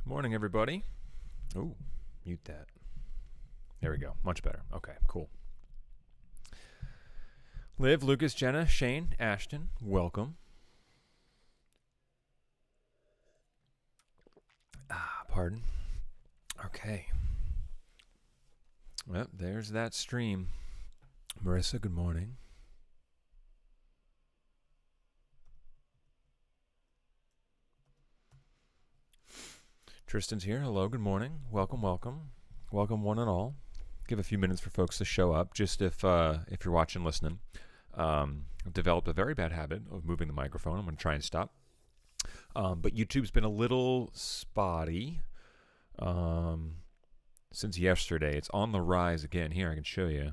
Morning, everybody. Oh, mute that. There we go. Much better. Okay, cool. Liv, Lucas, Jenna, Shane, Ashton, welcome. Pardon. Okay. Well, there's that stream. Marissa, good morning. Tristan's here. Hello, good morning. Welcome, welcome. Welcome one and all. Give a few minutes for folks to show up. Just if you're watching, listening. I've developed a very bad habit of moving the microphone. I'm going to try and stop. But YouTube's been a little spotty since yesterday. It's on the rise again. Here, I can show you.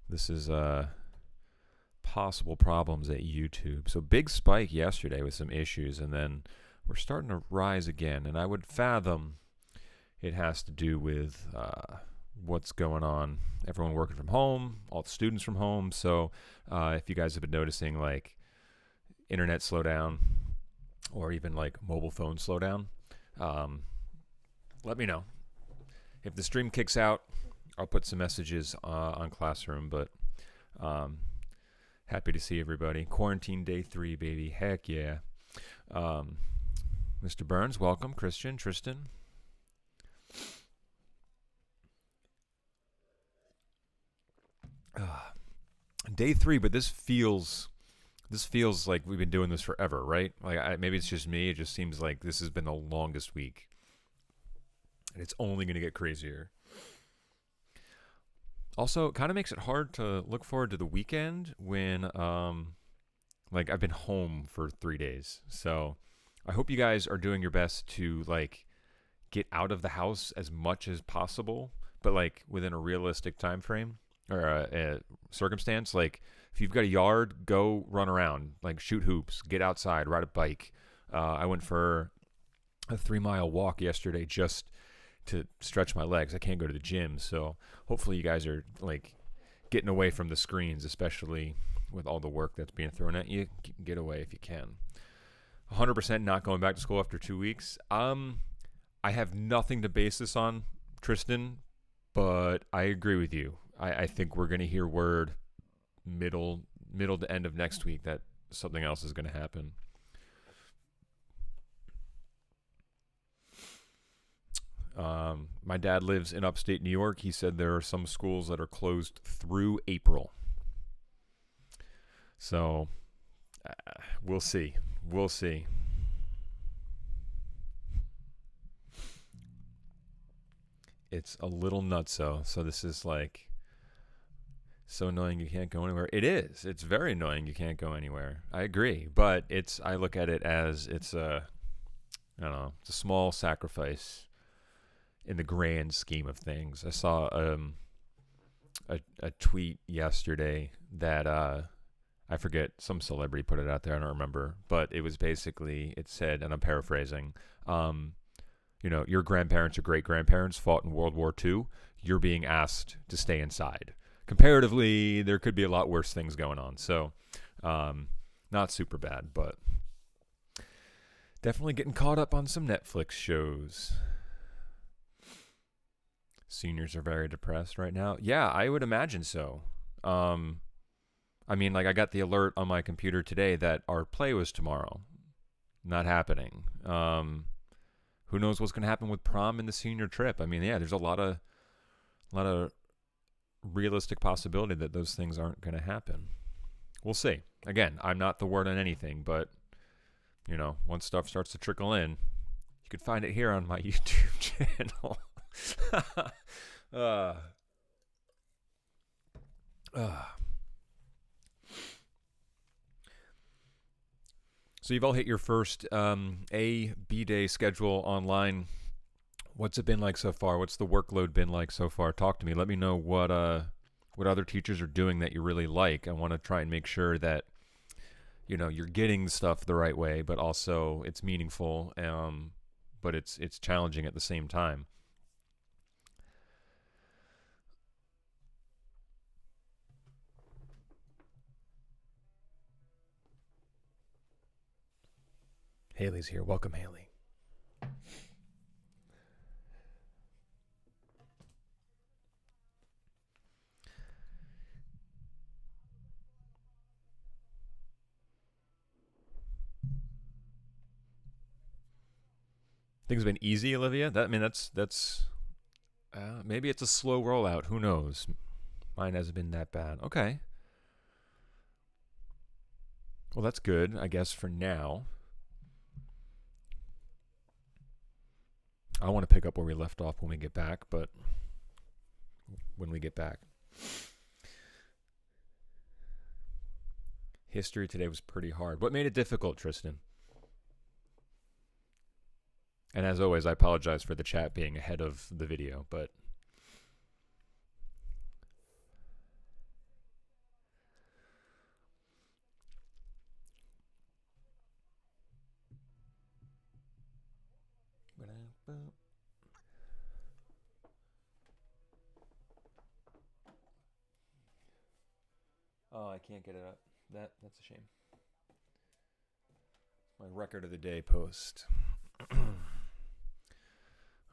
This is possible problems at YouTube. So big spike yesterday with some issues, and then we're starting to rise again. And I would fathom it has to do with what's going on. Everyone working from home, all the students from home. So if you guys have been noticing, like, internet slowdown or even like mobile phone slowdown, let me know. If the stream kicks out, I'll put some messages on Classroom, but happy to see everybody. Quarantine day 3, baby. Heck yeah. Mr. Burns, welcome. Christian, Tristan. Day 3, but this feels like we've been doing this forever, right? Like maybe it's just me. It just seems like this has been the longest week, and it's only going to get crazier. Also, it kind of makes it hard to look forward to the weekend when, like, I've been home for 3 days. So I hope you guys are doing your best to, like, get out of the house as much as possible, but, like, within a realistic time frame or a circumstance. Like, if you've got a yard, go run around, like, shoot hoops, get outside, ride a bike. I went for a 3-mile walk yesterday just to stretch my legs. I can't go to the gym, so hopefully you guys are, like, getting away from the screens, especially with all the work that's being thrown at you. Get away if you can. 100% not going back to school after 2 weeks. I have nothing to base this on, Tristan, but I agree with you. I think we're going to hear word middle to end of next week that something else is going to happen. My dad lives in upstate New York. He said there are some schools that are closed through April. So we'll see. We'll see. It's a little nutso. So this is like so annoying you can't go anywhere. It is. It's very annoying you can't go anywhere. I agree. But I look at it as it's a small sacrifice in the grand scheme of things. I saw a tweet yesterday that I forget, some celebrity put it out there, I don't remember, but it was basically, it said, and I'm paraphrasing, your grandparents or great-grandparents fought in World War II. You're being asked to stay inside. Comparatively, there could be a lot worse things going on. So, not super bad, but definitely getting caught up on some Netflix shows. Seniors are very depressed right now. Yeah, I would imagine so. I mean, like, I got the alert on my computer today that our play was tomorrow. Not happening. Who knows what's going to happen with prom and the senior trip? I mean, yeah, there's a lot of realistic possibility that those things aren't going to happen. We'll see. Again, I'm not the word on anything, but, once stuff starts to trickle in, you can find it here on my YouTube channel. So you've all hit your first A/B day schedule online. What's it been like so far? What's the workload been like so far? Talk to me. Let me know what other teachers are doing that you really like. I want to try and make sure that you're getting stuff the right way, but also it's meaningful, but it's challenging at the same time. Haley's here. Welcome, Haley. Things have been easy, Olivia. That I mean, that's maybe it's a slow rollout. Who knows? Mine hasn't been that bad. Okay. Well, that's good, I guess, for now. I want to pick up where we left off when we get back, but when we get back. History today was pretty hard. What made it difficult, Tristan? And as always, I apologize for the chat being ahead of the video, but oh, I can't get it up. That's a shame. My record of the day post.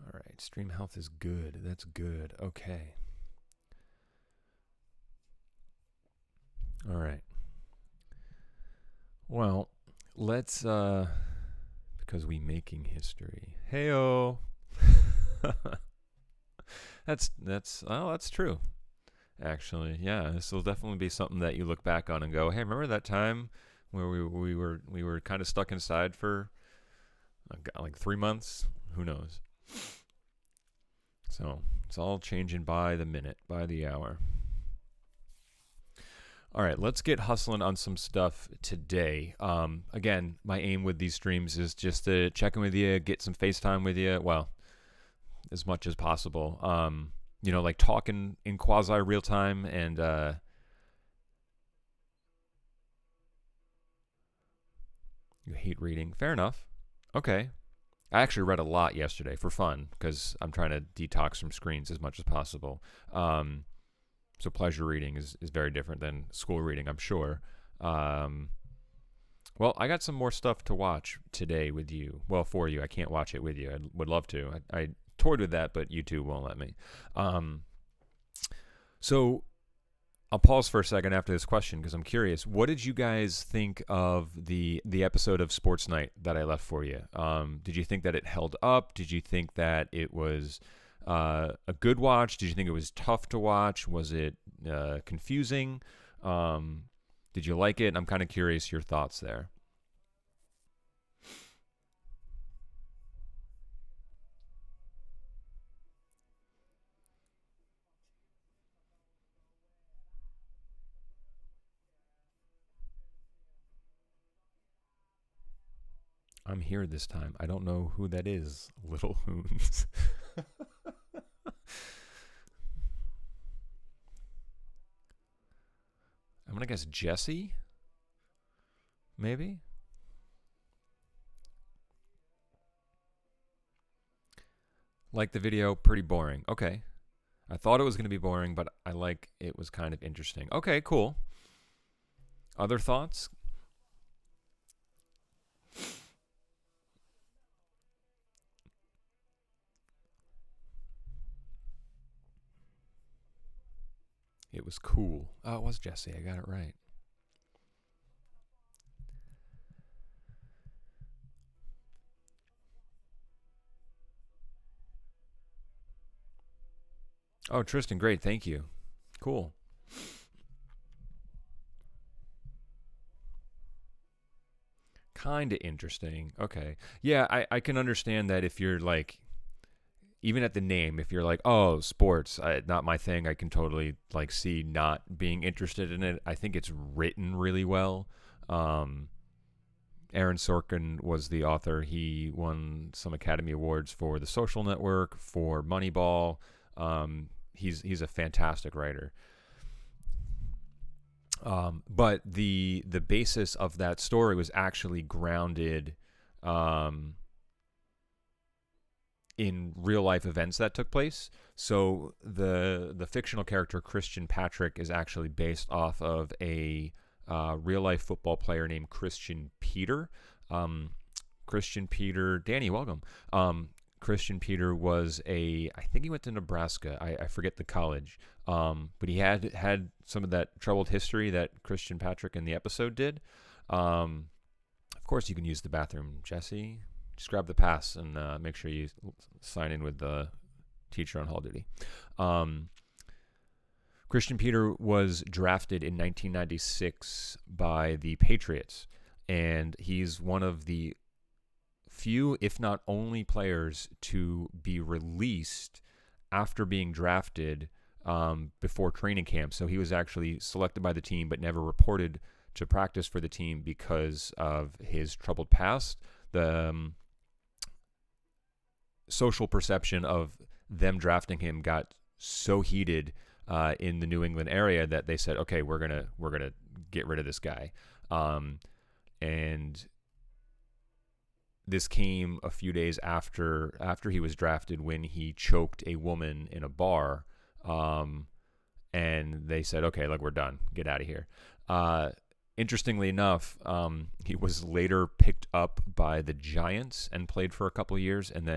All right, stream health is good. That's good. Okay. All right. Well, let's because we making history. Heyo. that's true. Actually, yeah, this will definitely be something that you look back on and go, "Hey, remember that time where we were kind of stuck inside for like 3 months? Who knows?" So it's all changing by the minute, by the hour. All right, let's get hustling on some stuff today. Again, my aim with these streams is just to check in with you, get some FaceTime with you. Well, as much as possible. Like talking in quasi real time and you hate reading. Fair enough. Okay. I actually read a lot yesterday for fun because I'm trying to detox from screens as much as possible. So pleasure reading is very different than school reading, I'm sure. Well, I got some more stuff to watch today with you. Well, for you. I can't watch it with you. I would love to. I toyed with that, but YouTube won't let me. So I'll pause for a second after this question because I'm curious. What did you guys think of the episode of Sports Night that I left for you? Did you think that it held up? Did you think that it was a good watch? Did you think it was tough to watch? Was it confusing? Did you like it? I'm kind of curious your thoughts there. I'm here this time. I don't know who that is, Little Hoons. I'm going to guess Jesse? Maybe? Like the video, pretty boring. Okay. I thought it was going to be boring, but I like it was kind of interesting. Okay, cool. Other thoughts? It was cool. Oh, it was Jesse. I got it right. Oh, Tristan, great. Thank you. Cool. Kind of interesting. Okay. Yeah, I can understand that if you're like, even at the name, if you're like, oh, sports, not my thing, I can totally like see not being interested in it. I think it's written really well. Aaron Sorkin was the author. He won some Academy Awards for The Social Network, for Moneyball. He's a fantastic writer. But the basis of that story was actually grounded in real life events that took place. So the fictional character Christian Patrick is actually based off of a real life football player named Christian Peter. Christian Peter, Danny, welcome. Christian Peter was I think he went to Nebraska. I forget the college. But he had some of that troubled history that Christian Patrick in the episode did. Of course, you can use the bathroom, Jesse. just grab the pass and make sure you sign in with the teacher on hall duty. Christian Peter was drafted in 1996 by the Patriots, and he's one of the few, if not only, players to be released after being drafted before training camp. So he was actually selected by the team but never reported to practice for the team because of his troubled past. The social perception of them drafting him got so heated in the New England area that they said, okay, we're gonna get rid of this guy. And this came a few days after he was drafted, when he choked a woman in a bar. And they said, okay, we're done. Get out of here. Interestingly enough, he was later picked up by the Giants and played for a couple of years, and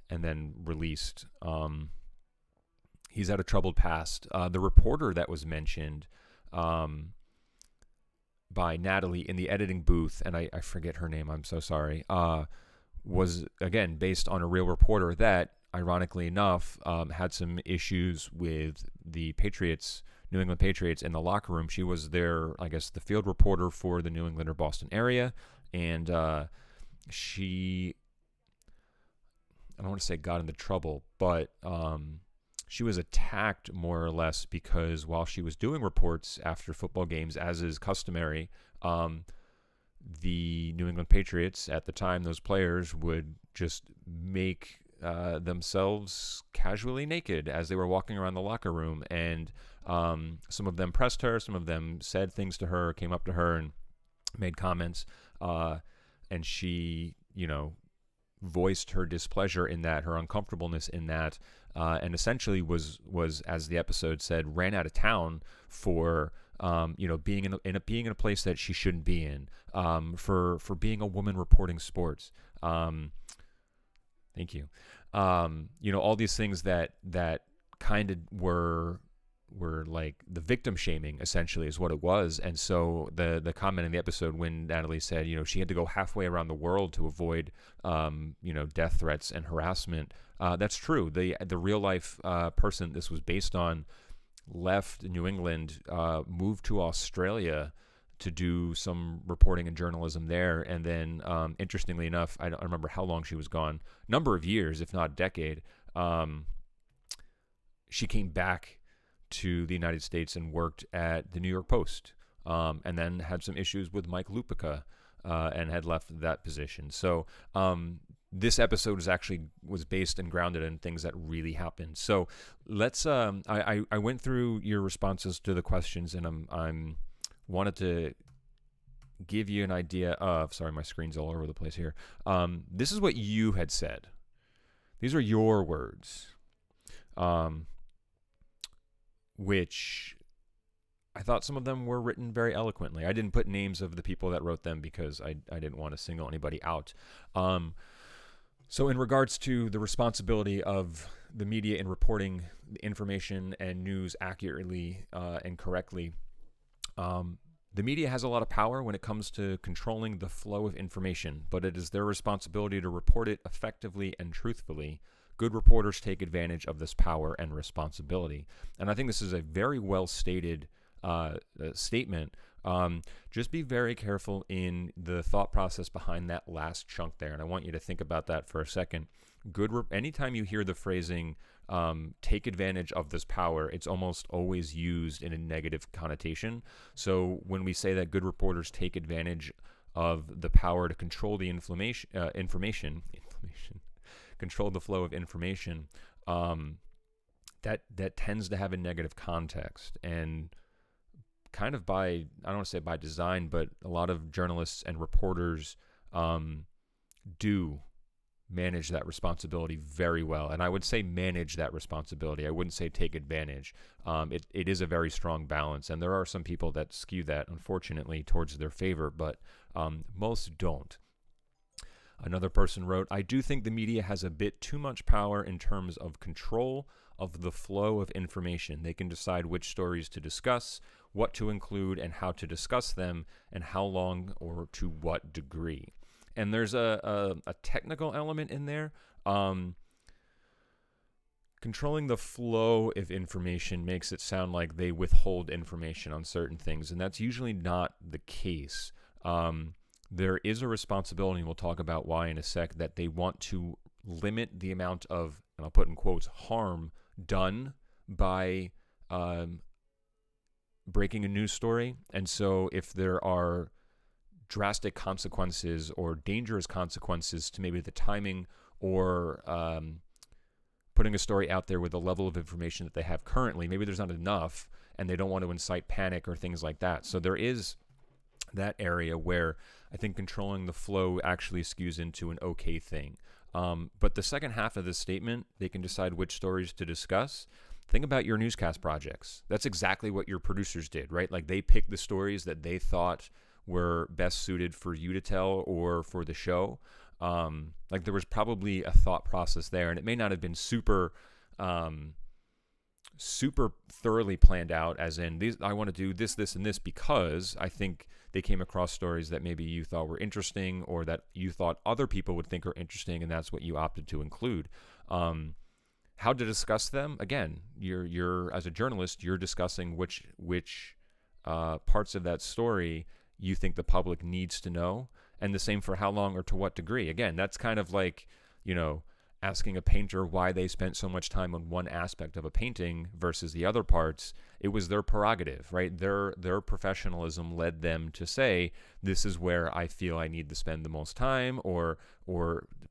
then released. He's had a troubled past. The reporter that was mentioned by Natalie in the editing booth, and I forget her name, I'm so sorry, was, again, based on a real reporter that, ironically enough, had some issues with the Patriots, New England Patriots, in the locker room. She was their, I guess, the field reporter for the New England or Boston area, and she, I don't want to say got into trouble, but she was attacked more or less because while she was doing reports after football games, as is customary, the New England Patriots at the time, those players would just make themselves casually naked as they were walking around the locker room. And some of them pressed her, some of them said things to her, came up to her and made comments. And she, voiced her displeasure in that, her uncomfortableness in that, and essentially was, as the episode said, ran out of town for being in a place that she shouldn't be in, for being a woman reporting sports. Thank you. All these things that kind of were like the victim shaming, essentially, is what it was. And so the comment in the episode when Natalie said, she had to go halfway around the world to avoid, death threats and harassment. That's true. The real life person this was based on left New England, moved to Australia to do some reporting and journalism there. And then, interestingly enough, I don't remember how long she was gone, number of years, if not decade. She came back to the United States and worked at the New York Post, and then had some issues with Mike Lupica, and had left that position. So this episode was based and grounded in things that really happened. So let's. I went through your responses to the questions, and I'm wanted to give you an idea of. Sorry, my screen's all over the place here. This is what you had said. These are your words. Which I thought some of them were written very eloquently. I didn't put names of the people that wrote them because I didn't want to single anybody out. So in regards to the responsibility of the media in reporting information and news accurately and correctly, the media has a lot of power when it comes to controlling the flow of information, but it is their responsibility to report it effectively and truthfully. Good reporters take advantage of this power and responsibility. And I think this is a very well stated statement. Just be very careful in the thought process behind that last chunk there. And I want you to think about that for a second. Anytime you hear the phrasing, take advantage of this power, it's almost always used in a negative connotation. So when we say that good reporters take advantage of the power to control the information, control the flow of information, that tends to have a negative context. And kind of by, I don't want to say by design, but a lot of journalists and reporters do manage that responsibility very well. And I would say manage that responsibility. I wouldn't say take advantage. It is a very strong balance. And there are some people that skew that, unfortunately, towards their favor, but most don't. Another person wrote, I do think the media has a bit too much power in terms of control of the flow of information. They can decide which stories to discuss, what to include, and how to discuss them, and how long or to what degree. And there's a technical element in there. Um, Controlling the flow of information makes it sound like they withhold information on certain things, and that's usually not the case. There is a responsibility, and we'll talk about why in a sec, that they want to limit the amount of, and I'll put in quotes, harm done by breaking a news story. And so if there are drastic consequences or dangerous consequences to maybe the timing or putting a story out there with the level of information that they have currently, maybe there's not enough and they don't want to incite panic or things like that. So there is that area where I think controlling the flow actually skews into an okay thing. But the second half of this statement, they can decide which stories to discuss. Think about your newscast projects. That's exactly what your producers did, right? Like they picked the stories that they thought were best suited for you to tell or for the show. Like there was probably a thought process there, and it may not have been super thoroughly planned out, as in these, I want to do this, this, and this because I think they came across stories that maybe you thought were interesting or that you thought other people would think are interesting, and that's what you opted to include. How to discuss them? Again, you're as a journalist, you're discussing which parts of that story you think the public needs to know. And the same for how long or to what degree. Again, that's kind of like, asking a painter why they spent so much time on one aspect of a painting versus the other parts. It was their prerogative, right? Their professionalism led them to say, this is where I feel I need to spend the most time or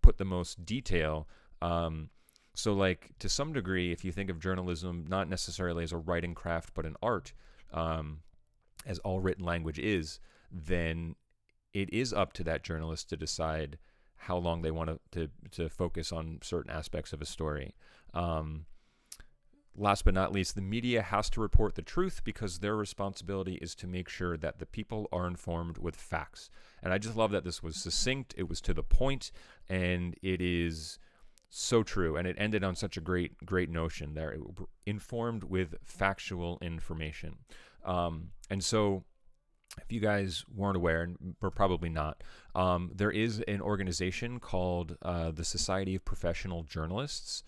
put the most detail. So like to some degree, if you think of journalism not necessarily as a writing craft but an art, as all written language is, then it is up to that journalist to decide how long they want to focus on certain aspects of a story. Last but not least, the media has to report the truth because their responsibility is to make sure that the people are informed with facts. And I just love that this was succinct, it was to the point, and it is so true. And it ended on such a great notion there. Informed with factual information. And so if you guys weren't aware, and we're probably not, there is an organization called the Society of Professional Journalists.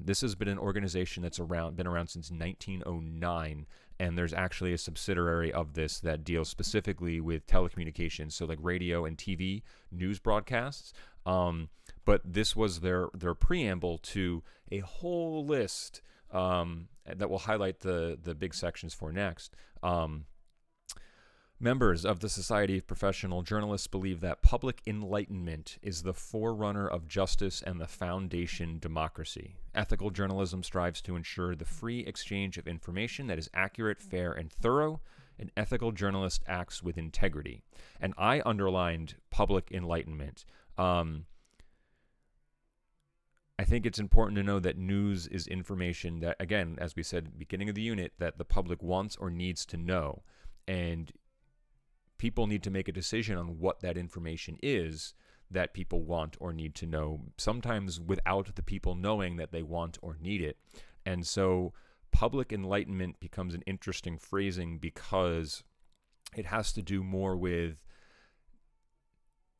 This has been an organization that's been around since 1909, and there's actually a subsidiary of this that deals specifically with telecommunications, so like radio and TV news broadcasts. But this was their preamble to a whole list that we'll highlight the big sections for next. Members of the Society of Professional Journalists believe that public enlightenment is the forerunner of justice and the foundation democracy. Ethical journalism strives to ensure the free exchange of information that is accurate, fair, and thorough. An ethical journalist acts with integrity. And I underlined public enlightenment. I think it's important to know that news is information that, again, as we said at the beginning of the unit, that the public wants or needs to know. And people need to make a decision on what that information is that people want or need to know, sometimes without the people knowing that they want or need it. And so public enlightenment becomes an interesting phrasing because it has to do more with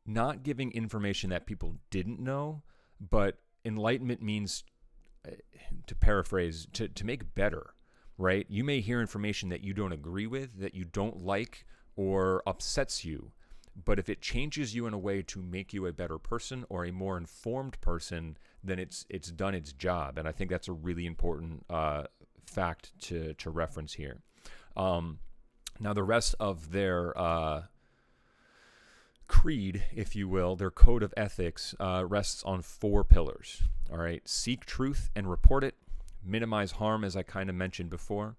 not giving information that people didn't know, but enlightenment means, to paraphrase, to make better, right? You may hear information that you don't agree with, that you don't like, or upsets you, but if it changes you in a way to make you a better person or a more informed person, then it's done its job. And I think that's a really important fact to reference here. Now the rest of their creed, if you will, their code of ethics rests on 4 pillars. All right, seek truth and report it, minimize harm, as I kind of mentioned before,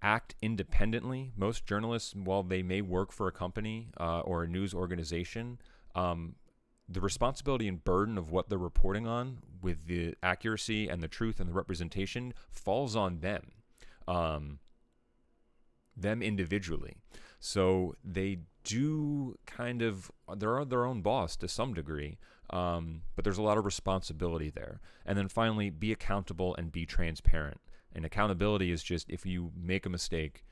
act independently. Most journalists, while they may work for a company or a news organization, the responsibility and burden of what they're reporting on with the accuracy and the truth and the representation falls on them individually. So they do kind of, they're their own boss to some degree, but there's a lot of responsibility there. And then finally, be accountable and be transparent. And accountability is just, if you make a mistake,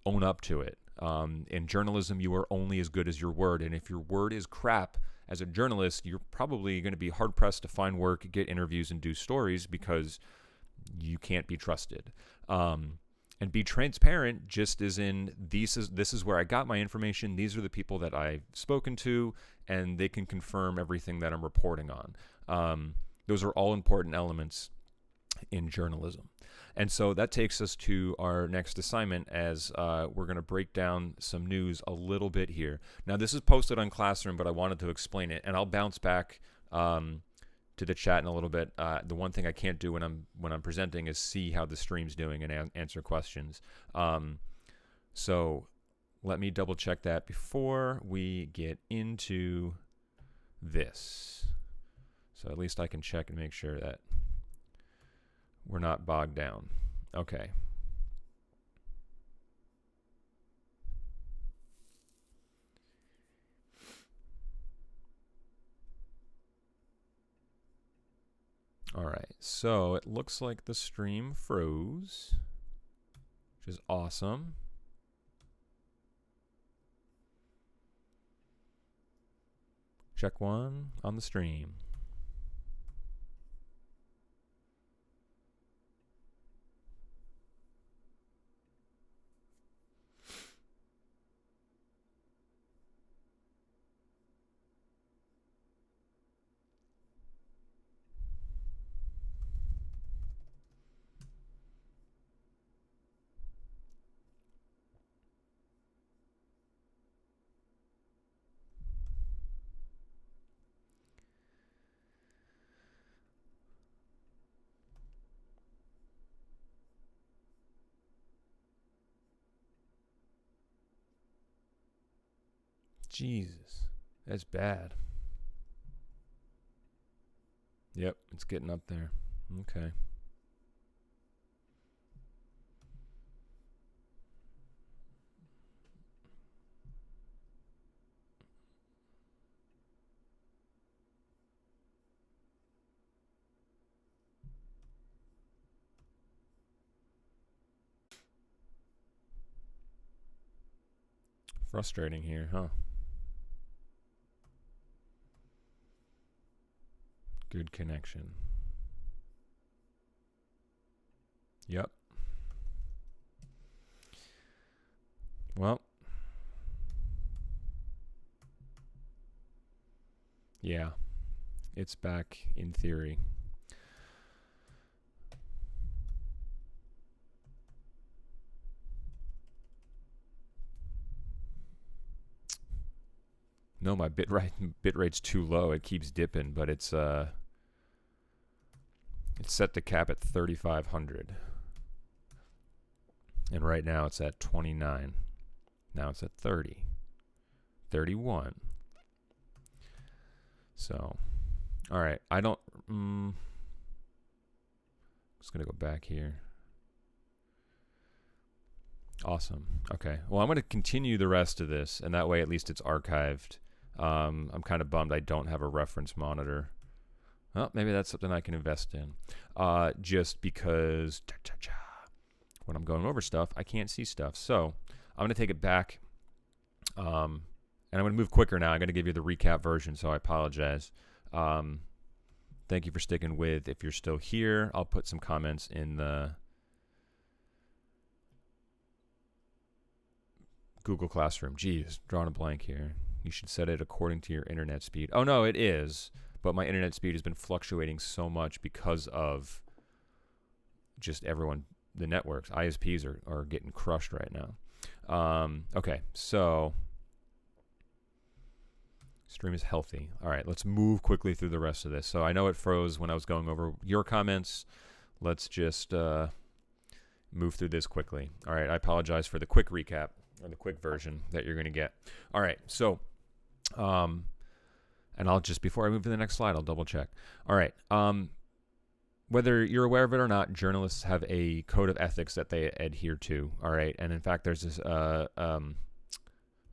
own up to it. In journalism, you are only as good as your word. And if your word is crap as a journalist, you're probably going to be hard pressed to find work, get interviews, and do stories because you can't be trusted. And be transparent, just as in this is where I got my information. These are the people that I've spoken to, and they can confirm everything that I'm reporting on. Those are all important elements in journalism. And so that takes us to our next assignment, as we're going to break down some news a little bit here. Now, this is posted on Classroom, but I wanted to explain it, and I'll bounce back to the chat in a little bit. The one thing I can't do when I'm presenting is see how the stream's doing and answer questions. So let me double check that before we get into this. So at least I can check and make sure that we're not bogged down. Okay. All right, so it looks like the stream froze, which is awesome. Check one on the stream. Jesus, that's bad. Yep, it's getting up there. Okay. Frustrating here, huh? Good connection. Yep. Well. Yeah. It's back in theory. No, my bitrate's too low. It keeps dipping, but it's set to cap at 3,500. And right now it's at 29. Now it's at 30. 31. So, all right. I don't... just going to go back here. Awesome. Okay. Well, I'm going to continue the rest of this, and that way at least it's archived. I'm kind of bummed I don't have a reference monitor. Well, maybe that's something I can invest in. Just because when I'm going over stuff, I can't see stuff. So I'm going to take it back. And I'm going to move quicker now. I'm going to give you the recap version, so I apologize. Thank you for sticking with. If you're still here, I'll put some comments in the Google Classroom. Geez, drawing a blank here. You should set it according to your internet speed. Oh, no, it is. But my internet speed has been fluctuating so much because of just everyone, the networks. ISPs are getting crushed right now. Okay, so stream is healthy. All right, let's move quickly through the rest of this. So I know it froze when I was going over your comments. Let's just move through this quickly. All right, I apologize for the quick recap, or the quick version that you're going to get. All right, so... and I'll just, before I move to the next slide, I'll double check. All right. Whether you're aware of it or not, journalists have a code of ethics that they adhere to. All right. And in fact, there's this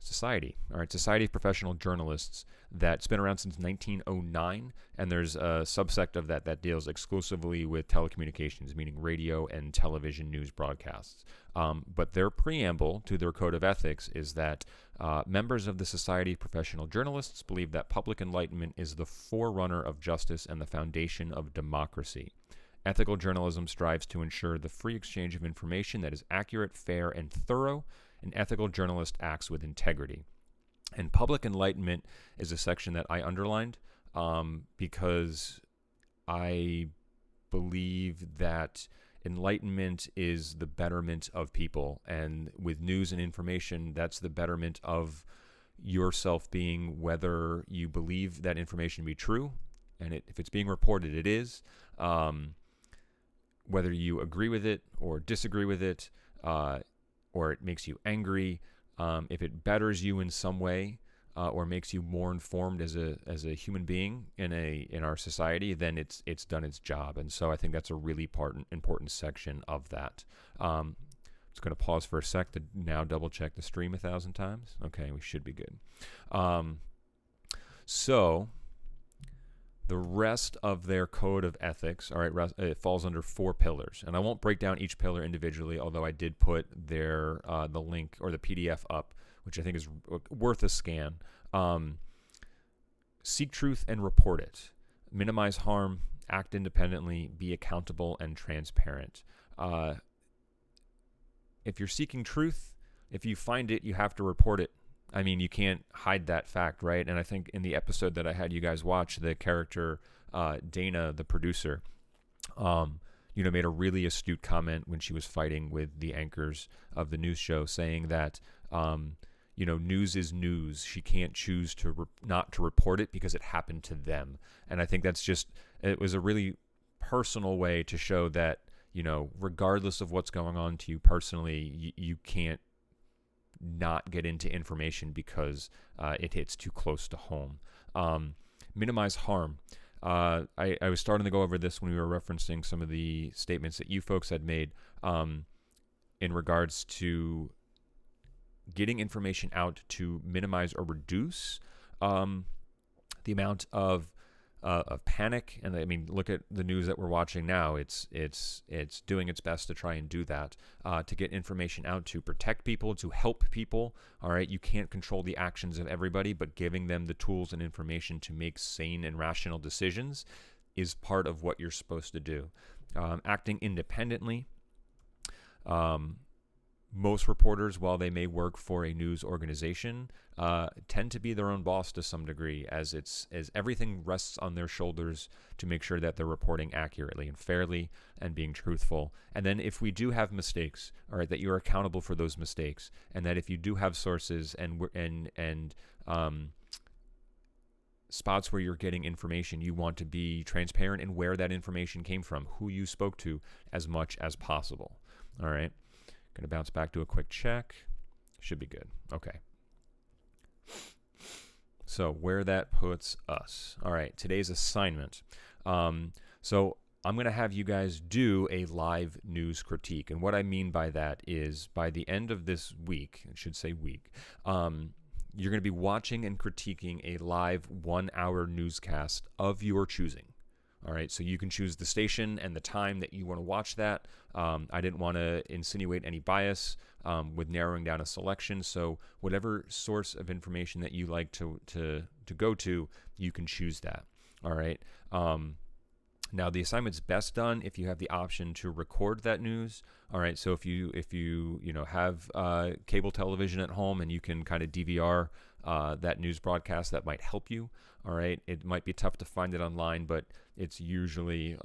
society. All right, Society of Professional Journalists, that's been around since 1909, and there's a subsect of that that deals exclusively with telecommunications, meaning radio and television news broadcasts. But their preamble to their code of ethics is that members of the Society of Professional Journalists believe that public enlightenment is the forerunner of justice and the foundation of democracy. Ethical journalism strives to ensure the free exchange of information that is accurate, fair, and thorough. An ethical journalist acts with integrity. And public enlightenment is a section that I underlined because I believe that enlightenment is the betterment of people. And with news and information, that's the betterment of yourself being, whether you believe that information to be true, and if it's being reported, it is, whether you agree with it or disagree with it, or it makes you angry, if it betters you in some way, or makes you more informed as a human being in our society, then it's done its job. And so I think that's a really important section of that. Just going to pause for a sec to now double check the stream 1,000 times. Okay, we should be good. So the rest of their code of ethics, all right, it falls under 4 pillars, and I won't break down each pillar individually, although I did put their the link or the PDF up, which I think is worth a scan. Seek truth and report it. Minimize harm. Act independently. Be accountable and transparent. If you're seeking truth, if you find it, you have to report it. I mean, you can't hide that fact, right? And I think in the episode that I had you guys watch, the character Dana, the producer, made a really astute comment when she was fighting with the anchors of the news show, saying that, news is news. She can't choose to not to report it because it happened to them. And I think it was a really personal way to show that, regardless of what's going on to you personally, you can't not get into information because it hits too close to home. Minimize harm. I was starting to go over this when we were referencing some of the statements that you folks had made in regards to getting information out to minimize or reduce the amount of panic. And I mean, look at the news that we're watching now. It's doing its best to try and do that, to get information out, to protect people, to help people. All right, you can't control the actions of everybody, but giving them the tools and information to make sane and rational decisions is part of what you're supposed to do. Acting independently. Most reporters, while they may work for a news organization, tend to be their own boss to some degree, as everything rests on their shoulders to make sure that they're reporting accurately and fairly and being truthful. And then if we do have mistakes, all right, that you're accountable for those mistakes, and that if you do have sources and spots where you're getting information, you want to be transparent in where that information came from, who you spoke to, as much as possible. All right. Going to bounce back to a quick check. Should be good. Okay. So where that puts us. All right, today's assignment. So I'm going to have you guys do a live news critique. And what I mean by that is by the end of this week, I should say week, you're going to be watching and critiquing a live 1-hour newscast of your choosing. All right, so you can choose the station and the time that you want to watch that. I didn't want to insinuate any bias with narrowing down a selection, so whatever source of information that you like to go to, you can choose that. All right. Now the assignment's best done if you have the option to record that news. All right, so if you have cable television at home and you can kind of DVR that news broadcast, that might help you. All right, it might be tough to find it online, but it's usually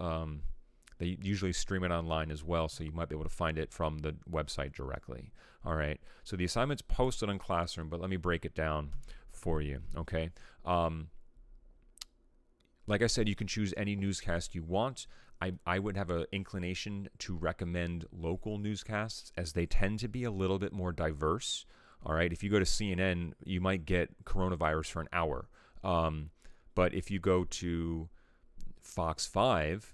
they usually stream it online as well, so you might be able to find it from the website directly. All right, so the assignment's posted on Classroom, but let me break it down for you. Okay. Like I said, you can choose any newscast you want. I would have an inclination to recommend local newscasts, as they tend to be a little bit more diverse. All right, if you go to CNN, you might get coronavirus for an hour. But if you go to Fox 5,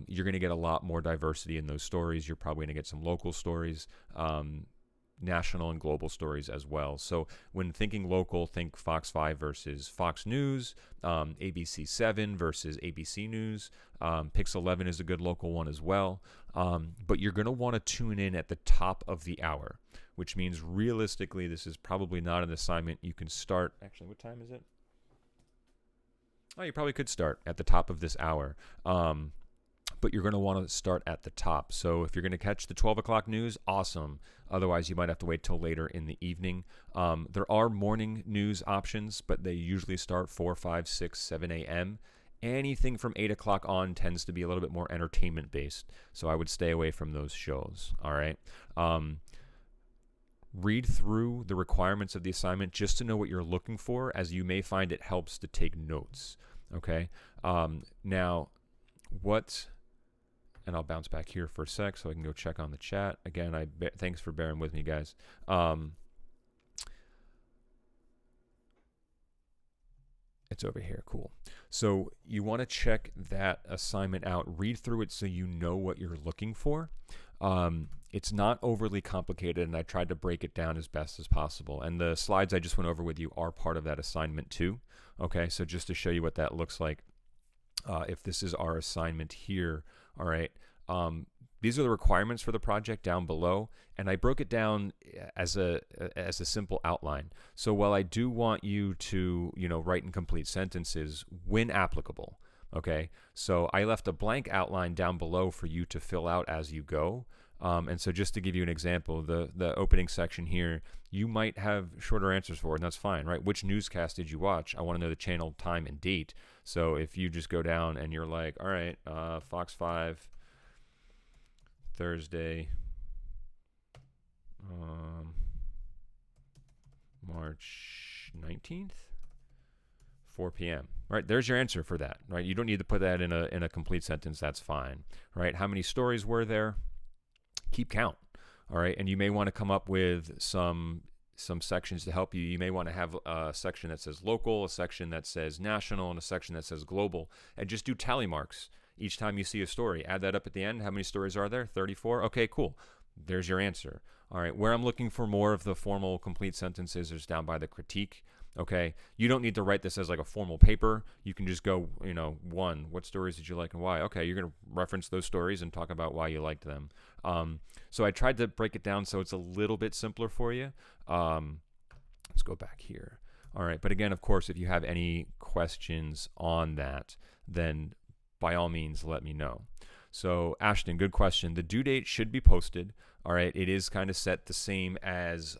you're going to get a lot more diversity in those stories. You're probably going to get some local stories. national and global stories as well. So when thinking local, think Fox 5 versus Fox News, ABC 7 versus ABC News. Pix 11 is a good local one as well. But you're going to want to tune in at the top of the hour, which means realistically, this is probably not an assignment you can start. Actually, what time is it? Oh, you probably could start at the top of this hour. But you're going to want to start at the top. So if you're going to catch the 12 o'clock news, awesome. Otherwise, you might have to wait till later in the evening. There are morning news options, but they usually start 4, 5, 6, 7 a.m. Anything from 8 o'clock on tends to be a little bit more entertainment-based. So I would stay away from those shows, all right? Read through the requirements of the assignment just to know what you're looking for, as you may find it helps to take notes, okay? Now, what... And I'll bounce back here for a sec so I can go check on the chat. Again, thanks for bearing with me, guys. It's over here. Cool. So you want to check that assignment out. Read through it so you know what you're looking for. It's not overly complicated, and I tried to break it down as best as possible. And the slides I just went over with you are part of that assignment too. Okay, so just to show you what that looks like, if this is our assignment here, all right, these are the requirements for the project down below, and I broke it down as a simple outline. So while I do want you to, write and complete sentences when applicable, okay, so I left a blank outline down below for you to fill out as you go. And so just to give you an example, the opening section here, you might have shorter answers for, and that's fine, right? Which newscast did you watch? I want to know the channel, time, and date. So if you just go down and you're like, all right, Fox 5, Thursday, March 19th, 4 p.m. Right, there's your answer for that, right? You don't need to put that in a complete sentence. That's fine, right? How many stories were there? Keep count, all right? And you may want to come up with some sections to help you. You may want to have a section that says local, a section that says national, and a section that says global, and just do tally marks each time you see a story. Add that up at the end. How many stories are there? 34. Okay, cool. There's your answer. All right, where I'm looking for more of the formal complete sentences is down by the critique. Okay, you don't need to write this as like a formal paper. You can just go, one, what stories did you like and why? Okay, you're going to reference those stories and talk about why you liked them. So I tried to break it down so it's a little bit simpler for you. Let's go back here. All right, but again, of course, if you have any questions on that, then by all means, let me know. So Ashton, good question. The due date should be posted. All right, it is kind of set the same as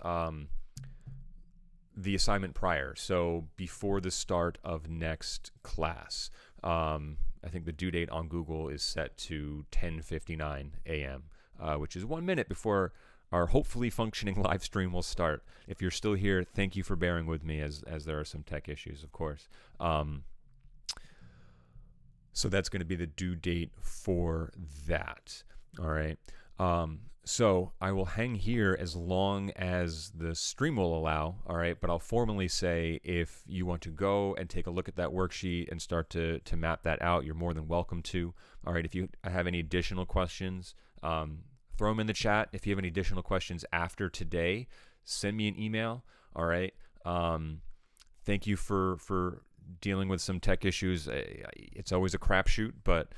the assignment prior, so before the start of next class. I think the due date on Google is set to 10:59 a.m., which is 1 minute before our hopefully functioning live stream will start. If you're still here, thank you for bearing with me as there are some tech issues, of course. So that's going to be the due date for that. All right. So I will hang here as long as the stream will allow, all right? But I'll formally say if you want to go and take a look at that worksheet and start to map that out, you're more than welcome to. All right, if you have any additional questions, throw them in the chat. If you have any additional questions after today, send me an email, all right? Thank you for dealing with some tech issues. It's always a crapshoot, but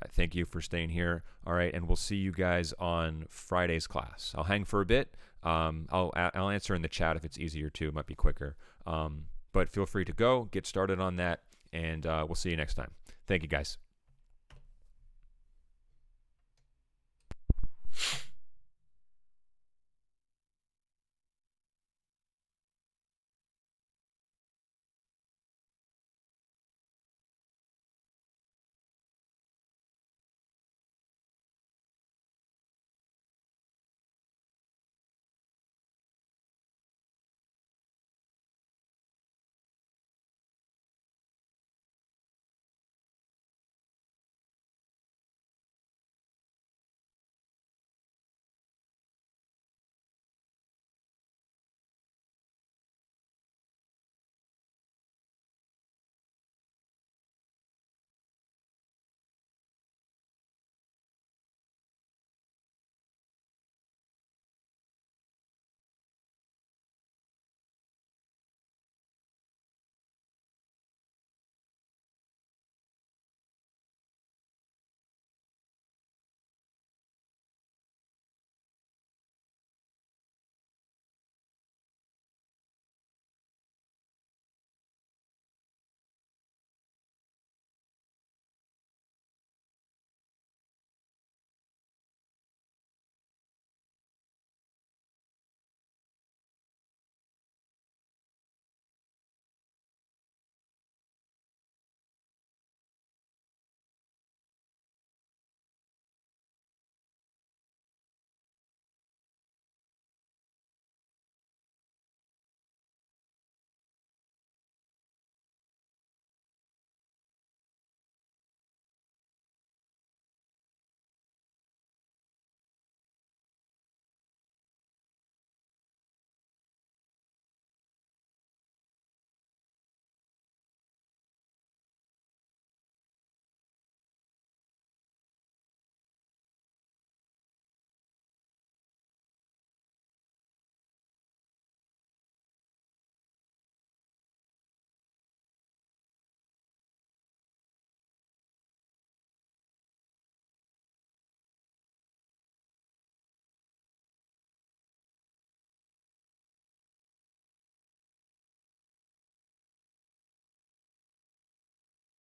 thank you for staying here. All right, and we'll see you guys on Friday's class. I'll hang for a bit. I'll answer in the chat if it's easier too. It might be quicker. But feel free to go, get started on that, and we'll see you next time. Thank you, guys.